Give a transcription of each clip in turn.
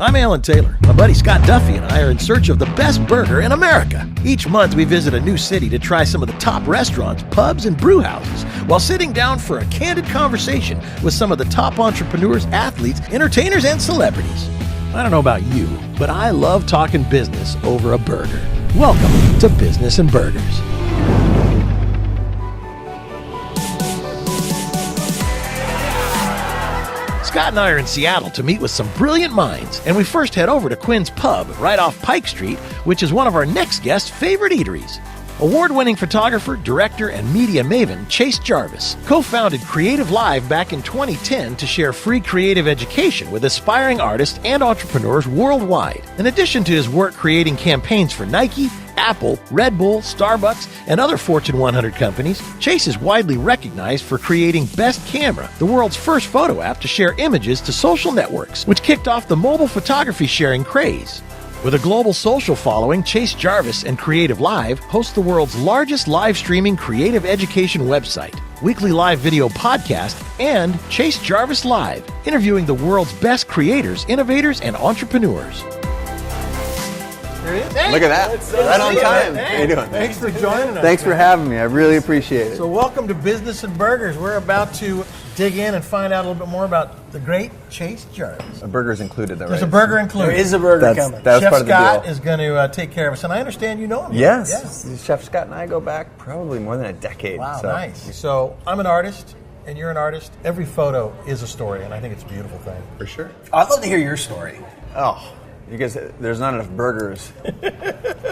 I'm Alan Taylor. My buddy Scott Duffy and I are in search of the best burger in America. Each month we visit a new city to try some of the top restaurants, pubs, and brew houses while sitting down for a candid conversation with some of the top entrepreneurs, athletes, entertainers, and celebrities. I don't know about you, but I love talking business over a burger. Welcome to Business and Burgers. Scott and I are in Seattle to meet with some brilliant minds, and we first head over to Quinn's Pub right off Pike Street, which is one of our next guest's favorite eateries. Award-winning photographer, director, and media maven Chase Jarvis co-founded CreativeLive back in 2010 to share free creative education with aspiring artists and entrepreneurs worldwide. In addition to his work creating campaigns for Nike, Apple, Red Bull, Starbucks, and other Fortune 100 companies, Chase is widely recognized for creating Best Camera, the world's first photo app to share images to social networks, which kicked off the mobile photography sharing craze. With a global social following, Chase Jarvis and CreativeLive host the world's largest live streaming creative education website, weekly live video podcast, and Chase Jarvis Live, interviewing the world's best creators, innovators, and entrepreneurs. There it is. Hey, look at that. Right on time. Hey, how you doing? Thanks for joining us. Thanks for having me. I really appreciate it. So welcome to Business and Burgers. We're about to dig in and find out a little bit more about the great Chase Jarvis. A burger's included, though, right? There's a burger included. There is a burger coming. That's Chef part of the Scott deal. is going to take care of us. And I understand you know him. Yes. Chef Scott and I go back probably more than a decade. Wow, so. nice. So I'm an artist, and you're an artist. Every photo is a story, and I think it's a beautiful thing. For sure. I'd love to hear your story. Oh, you guys, there's not enough burgers.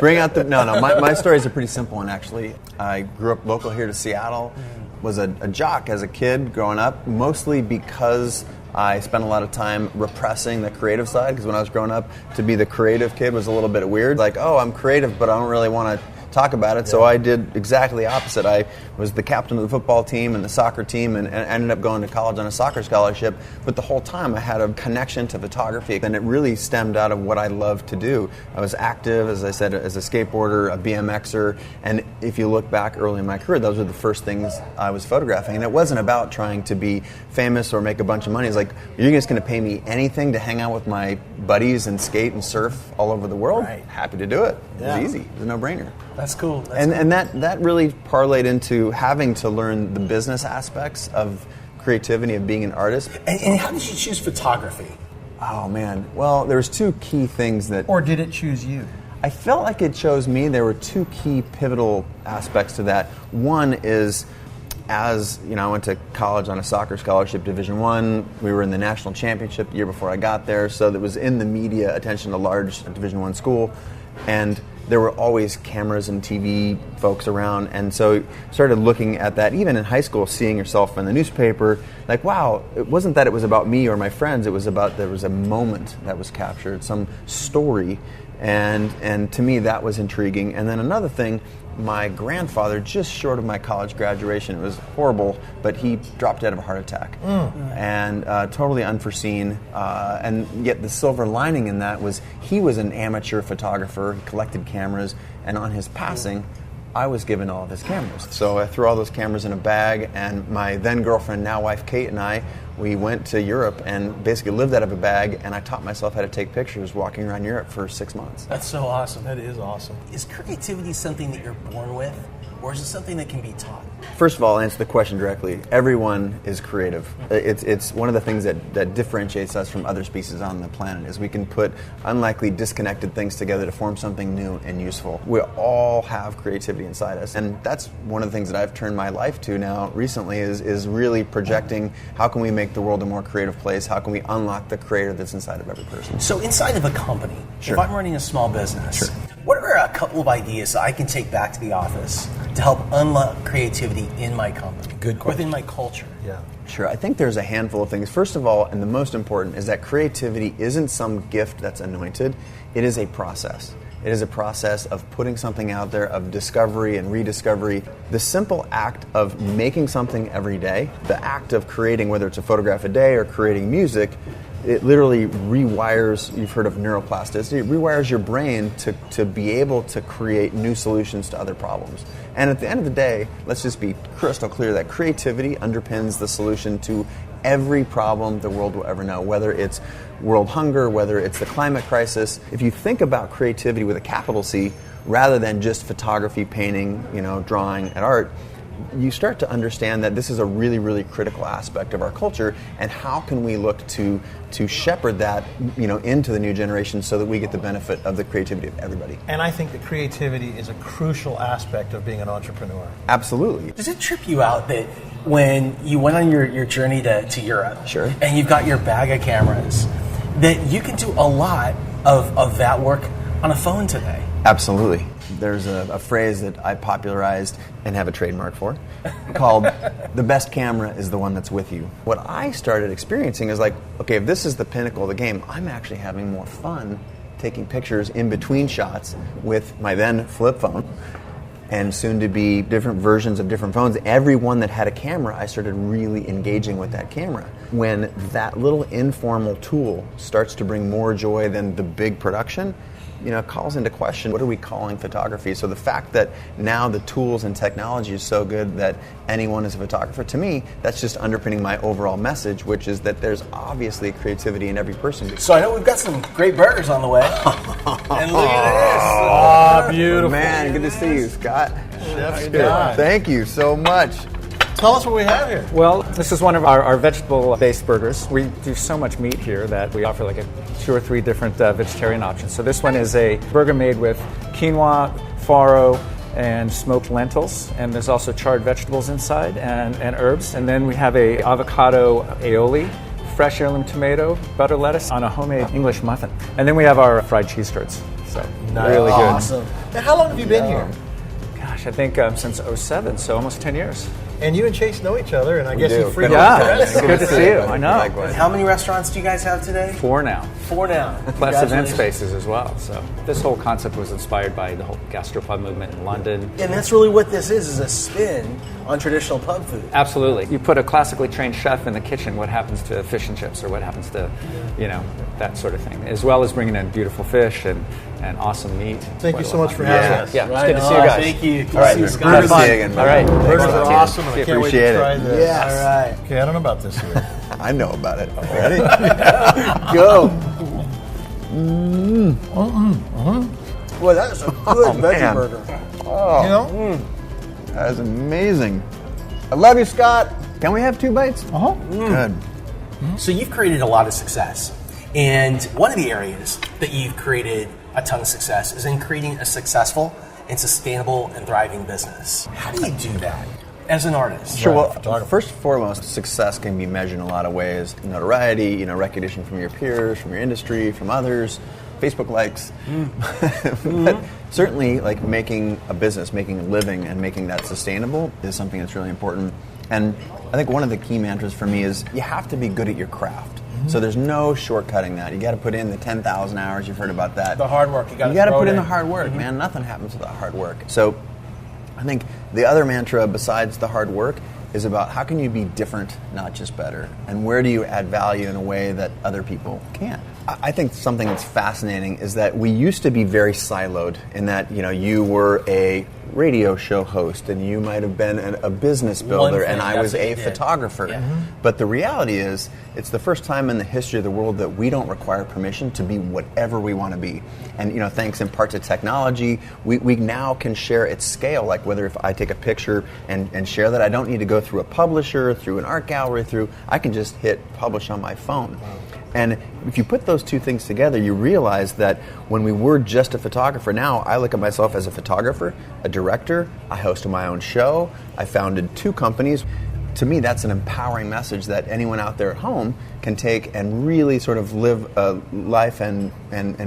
Bring out the... No, my stories are pretty simple one, actually. I grew up local here to Seattle, was a jock as a kid growing up, mostly because I spent a lot of time repressing the creative side, because when I was growing up, to be the creative kid was a little bit weird. Like, oh, I'm creative, but I don't really want to talk about it, so I did exactly the opposite. I was the captain of the football team and the soccer team and ended up going to college on a soccer scholarship, but the whole time I had a connection to photography, and it really stemmed out of what I love to do. I was active, as I said, as a skateboarder, a BMXer, and if you look back early in my career, those were the first things I was photographing, and it wasn't about trying to be famous or make a bunch of money. It's like, you're just going to pay me anything to hang out with my buddies and skate and surf all over the world? Right. Happy to do it. It was easy. It was a no-brainer. That's cool. And that really parlayed into having to learn the business aspects of creativity, of being an artist. And how did you choose photography? Oh, man. Well, there's two key things that... Or did it choose you? I felt like it chose me. There were two key pivotal aspects to that. One is, as you know, I went to college on a soccer scholarship, Division I. We were in the national championship the year before I got there, so that was in the media attention, a large Division I school. And there were always cameras and TV folks around, and so started looking at that, even in high school, seeing yourself in the newspaper, like, wow, it wasn't that it was about me or my friends, it was about, there was a moment that was captured, some story, and to me that was intriguing. And then another thing, my grandfather, just short of my college graduation, it was horrible, but he dropped dead of a heart attack. And totally unforeseen. And yet the silver lining in that was he was an amateur photographer, he collected cameras, and on his passing, I was given all of his cameras. So I threw all those cameras in a bag, and my then girlfriend, now wife Kate, and I, we went to Europe and basically lived out of a bag, and I taught myself how to take pictures walking around Europe for 6 months. That's so awesome. That is awesome. Is creativity something that you're born with, or is it something that can be taught? First of all, I'll answer the question directly. Everyone is creative. It's one of the things that differentiates us from other species on the planet is we can put unlikely disconnected things together to form something new and useful. We all have creativity inside us, and that's one of the things that I've turned my life to now recently is really projecting how can we make the world a more creative place, how can we unlock the creator that's inside of every person. So inside of a company, Sure. if I'm running a small business, Sure. what are a couple of ideas that I can take back to the office to help unlock creativity in my company, Good question. within my culture? Yeah. Sure, I think there's a handful of things. First of all, and the most important, is that creativity isn't some gift that's anointed. It is a process. It is a process of putting something out there, of discovery and rediscovery. The simple act of making something every day, the act of creating, whether it's a photograph a day or creating music, it literally rewires, you've heard of neuroplasticity, it rewires your brain to be able to create new solutions to other problems. And at the end of the day, let's just be crystal clear that creativity underpins the solution to every problem the world will ever know, whether it's world hunger, whether it's the climate crisis. If you think about creativity with a capital C, rather than just photography, painting, drawing, and art, you start to understand that this is a really, really critical aspect of our culture, and how can we look to shepherd that, into the new generation so that we get the benefit of the creativity of everybody. And I think that creativity is a crucial aspect of being an entrepreneur. Absolutely. Does it trip you out that when you went on your journey to Europe, Sure, and you've got your bag of cameras, that you can do a lot of that work on a phone today? Absolutely. There's a phrase that I popularized and have a trademark for called the best camera is the one that's with you. What I started experiencing is like, okay, if this is the pinnacle of the game, I'm actually having more fun taking pictures in between shots with my then flip phone, and soon to be different versions of different phones. Every one that had a camera, I started really engaging with that camera. When that little informal tool starts to bring more joy than the big production, it calls into question, what are we calling photography? So the fact that now the tools and technology is so good that anyone is a photographer, to me, that's just underpinning my overall message, which is that there's obviously creativity in every person. So I know we've got some great burgers on the way. And look at Oh, beautiful. Man, good to see you, Scott. Chef Scott. Thank you so much. Tell us what we have here. Well, this is one of our vegetable-based burgers. We do so much meat here that we offer like 2 or 3 different vegetarian options. So this one is a burger made with quinoa, farro, and smoked lentils. And there's also charred vegetables inside and herbs. And then we have a avocado aioli, fresh heirloom tomato, butter lettuce on a homemade English muffin. And then we have our fried cheese curds. So really good. Awesome. Now, how long have you been here? Gosh, I think since 2007, so almost 10 years. And you and Chase know each other, and I guess do. you frequent Yeah, the it's restaurant. good to see you. I know. Likewise. How many restaurants do you guys have today? 4 now. 4 now. Plus event Congratulations. spaces as well. So this whole concept was inspired by the whole gastropub movement in London. And that's really what this is a spin on traditional pub food. Absolutely. You put a classically trained chef in the kitchen, what happens to fish and chips, or what happens to, that sort of thing, as well as bringing in beautiful fish and awesome meat. Thank you so much for having us. Yeah, Right it's good to see you on. guys. Thank you. Good All right, to see you, good Scott. to Have fun. see you again. All right. Burgers Thanks. are awesome, and I can't wait Appreciate to it. try this. Yes. All right. Okay, I don't know about this here. I know about it. Ready? Go. Boy, that is a good veggie man. burger. That is amazing. I love you, Scott. Can we have 2 bites? Good. So you've created a lot of success. And one of the areas that you've created a ton of success is in creating a successful and sustainable and thriving business. How do you do that as an artist? Sure. Well, first and foremost, success can be measured in a lot of ways. Notoriety, recognition from your peers, from your industry, from others, Facebook likes. But certainly, like making a business, making a living, and making that sustainable is something that's really important. And I think one of the key mantras for me is you have to be good at your craft. So there's no shortcutting that. You got to put in the 10,000 hours. You've heard about that. The hard work. You got to put in the hard work, man. Nothing happens without hard work. So I think the other mantra besides the hard work is about how can you be different, not just better, and where do you add value in a way that other people can't. I think something that's fascinating is that we used to be very siloed in that, you were a radio show host and you might have been a business builder and I was a photographer. Yeah. But the reality is, it's the first time in the history of the world that we don't require permission to be whatever we want to be. And thanks in part to technology, we now can share at scale, like whether if I take a picture and share that, I don't need to go through a publisher, through an art gallery, I can just hit publish on my phone. Wow. And if you put those two things together, you realize that when we were just a photographer, now I look at myself as a photographer, a director, I host my own show, I founded 2 companies. To me, that's an empowering message that anyone out there at home can take and really sort of live a life and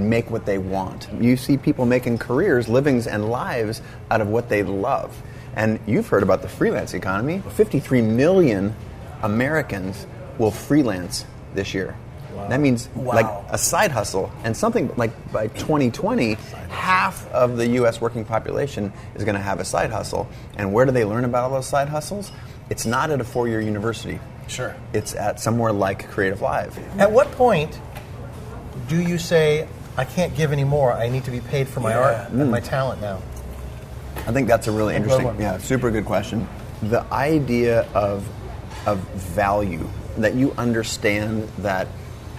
make what they want. You see people making careers, livings, and lives out of what they love. And you've heard about the freelance economy. 53 million Americans will freelance this year. Wow. That means like a side hustle, and something like by 2020, half of the U.S. working population is going to have a side hustle. And where do they learn about all those side hustles? It's not at a 4-year university. Sure. It's at somewhere like CreativeLive. At what point do you say, I can't give anymore, I need to be paid for my art and my talent now? I think that's a really interesting, super good question. The idea of value, that you understand that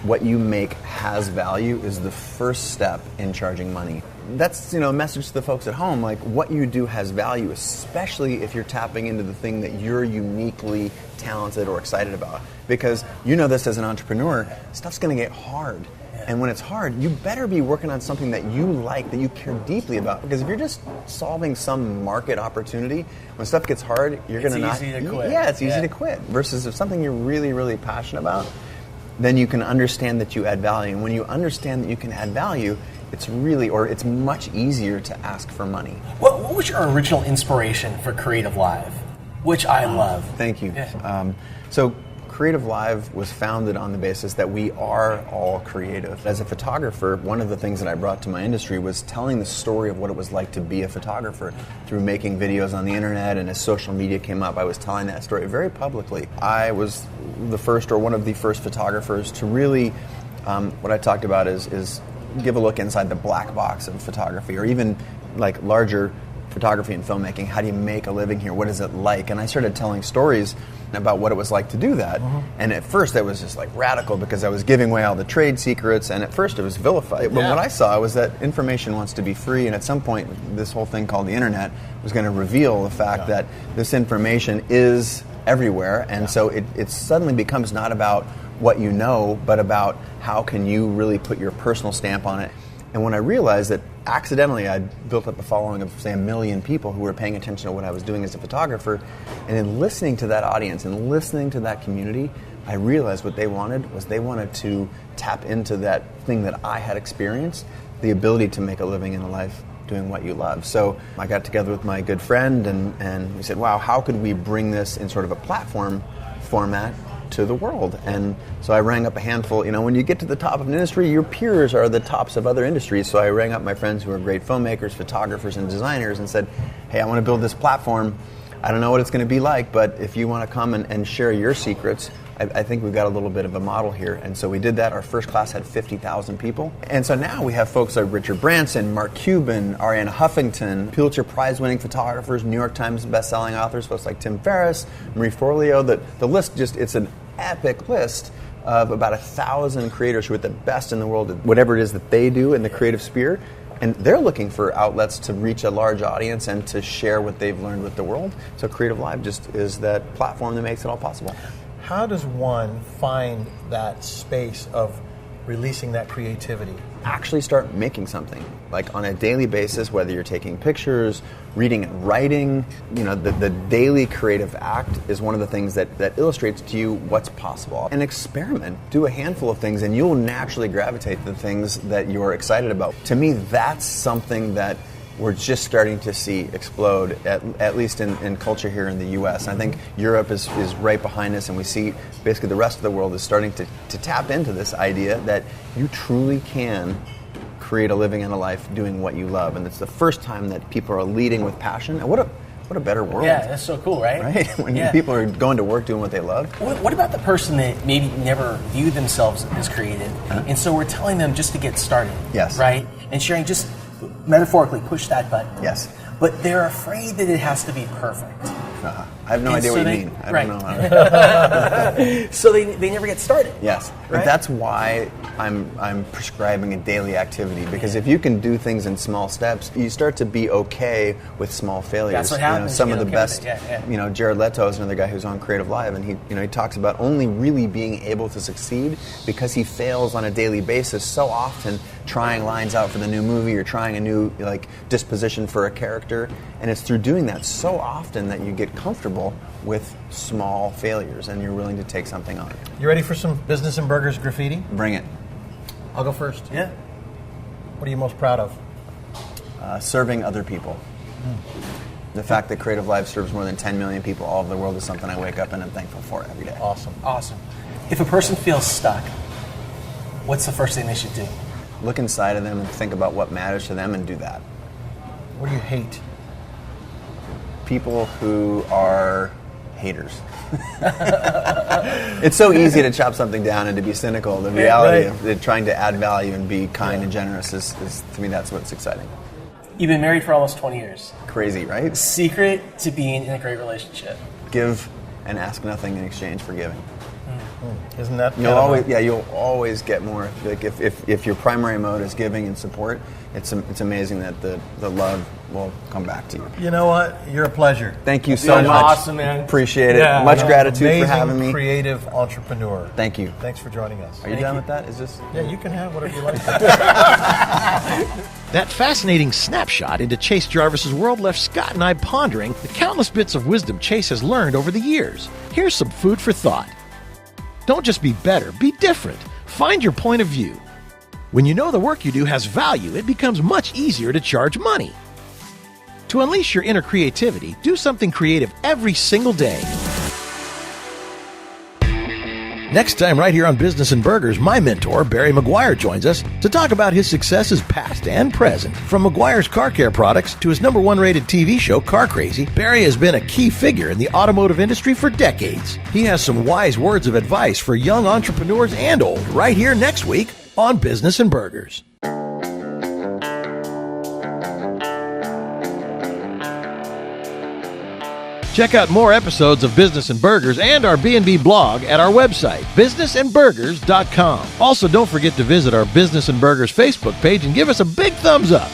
what you make has value is the first step in charging money. That's, a message to the folks at home, like what you do has value, especially if you're tapping into the thing that you're uniquely talented or excited about. Because you know this as an entrepreneur, stuff's going to get hard. And when it's hard, you better be working on something that you like, that you care deeply about. Because if you're just solving some market opportunity, when stuff gets hard, you're going to not... It's easy to quit. Yeah, it's easy to quit. Versus if something you're really, really passionate about, then you can understand that you add value. And when you understand that you can add value, it's much easier to ask for money. What was your original inspiration for CreativeLive? Which I love. Thank you. Yeah. So CreativeLive was founded on the basis that we are all creative. As a photographer, one of the things that I brought to my industry was telling the story of what it was like to be a photographer through making videos on the internet, and as social media came up, I was telling that story very publicly. I was the first, or one of the first photographers to really, what I talked about is give a look inside the black box of photography, or even like larger photography and filmmaking. How do you make a living here? What is it like? And I started telling stories about what it was like to do that. And at first that was just like radical, because I was giving away all the trade secrets, and at first it was vilified. But what I saw was that information wants to be free, and at some point this whole thing called the internet was going to reveal the fact that this information is everywhere, and so it suddenly becomes not about what you know, but about how can you really put your personal stamp on it. And when I realized that accidentally I'd built up a following of, say, 1 million people who were paying attention to what I was doing as a photographer, and in listening to that audience and listening to that community, I realized what they wanted was they wanted to tap into that thing that I had experienced, the ability to make a living in a life doing what you love. So I got together with my good friend, and we said, wow, how could we bring this in sort of a platform format to the world? And so I rang up a handful. When you get to the top of an industry, your peers are the tops of other industries. So I rang up my friends who are great filmmakers, photographers, and designers and said, hey, I want to build this platform. I don't know what it's going to be like, but if you want to come and share your secrets, I think we've got a little bit of a model here. And so we did that. Our first class had 50,000 people. And so now we have folks like Richard Branson, Mark Cuban, Ariana Huffington, Pulitzer Prize-winning photographers, New York Times best-selling authors, folks like Tim Ferriss, Marie Forleo. The list it's an epic list of about 1,000 creators who are the best in the world at whatever it is that they do in the creative sphere. And they're looking for outlets to reach a large audience and to share what they've learned with the world. So CreativeLive just is that platform that makes it all possible. How does one find that space of releasing that creativity? Actually start making something, like on a daily basis, whether you're taking pictures, reading and writing. The daily creative act is one of the things that illustrates to you what's possible. And experiment. Do a handful of things, and you'll naturally gravitate to the things that you're excited about. To me, that's something that we're just starting to see explode, at least in culture here in the U.S. And I think Europe is right behind us, and we see basically the rest of the world is starting to tap into this idea that you truly can create a living and a life doing what you love. And it's the first time that people are leading with passion. And what a better world. Yeah, that's so cool, right? Right? When people are going to work doing what they love. What about the person that maybe never viewed themselves as creative, and so we're telling them just to get started, Yes. right? And sharing, just metaphorically, push that button. Yes. But they're afraid that it has to be perfect. I have no idea what you mean. I right. don't know. So they never get started. Yes, right? But that's why I'm prescribing a daily activity, because if you can do things in small steps, you start to be okay with small failures. That's what happens. Some of the best. Yeah. Jared Leto is another guy who's on CreativeLive, and he talks about only really being able to succeed because he fails on a daily basis so often, trying lines out for the new movie or trying a new disposition for a character, and it's through doing that so often that you get comfortable with small failures and you're willing to take something on. You ready for some business and burgers graffiti? Bring it. I'll go first. Yeah. What are you most proud of? Serving other people. The fact that CreativeLive serves more than 10 million people all over the world is something I wake up and I'm thankful for every day. Awesome. If a person feels stuck, what's the first thing they should do? Look inside of them and think about what matters to them and do that. What do you hate? People who are haters. It's so easy to chop something down and to be cynical. The reality of trying to add value and be kind and generous is, to me, that's what's exciting. You've been married for almost 20 years. Crazy, right? Secret to being in a great relationship. Give and ask nothing in exchange for giving. Isn't that you'll always get more. Like if your primary mode is giving and support, it's amazing that the love will come back to you. You know what? You're a pleasure. Thank you so much. Awesome, man. Appreciate it. Much gratitude amazing for having me. Creative entrepreneur. Thank you. Thanks for joining us. Are you done with that? Is this? Yeah, you can have whatever you like. That fascinating snapshot into Chase Jarvis's world left Scott and I pondering the countless bits of wisdom Chase has learned over the years. Here's some food for thought. Don't just be better, be different. Find your point of view. When you know the work you do has value, it becomes much easier to charge money. To unleash your inner creativity, do something creative every single day. Next time, right here on Business and Burgers, my mentor, Barry McGuire, joins us to talk about his successes past and present. From McGuire's car care products to his #1 rated TV show, Car Crazy, Barry has been a key figure in the automotive industry for decades. He has some wise words of advice for young entrepreneurs and old, right here next week on Business and Burgers. Check out more episodes of Business and Burgers and our B&B blog at our website, businessandburgers.com. Also, don't forget to visit our Business and Burgers Facebook page and give us a big thumbs up.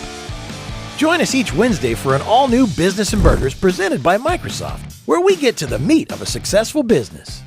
Join us each Wednesday for an all-new Business and Burgers presented by Microsoft, where we get to the meat of a successful business.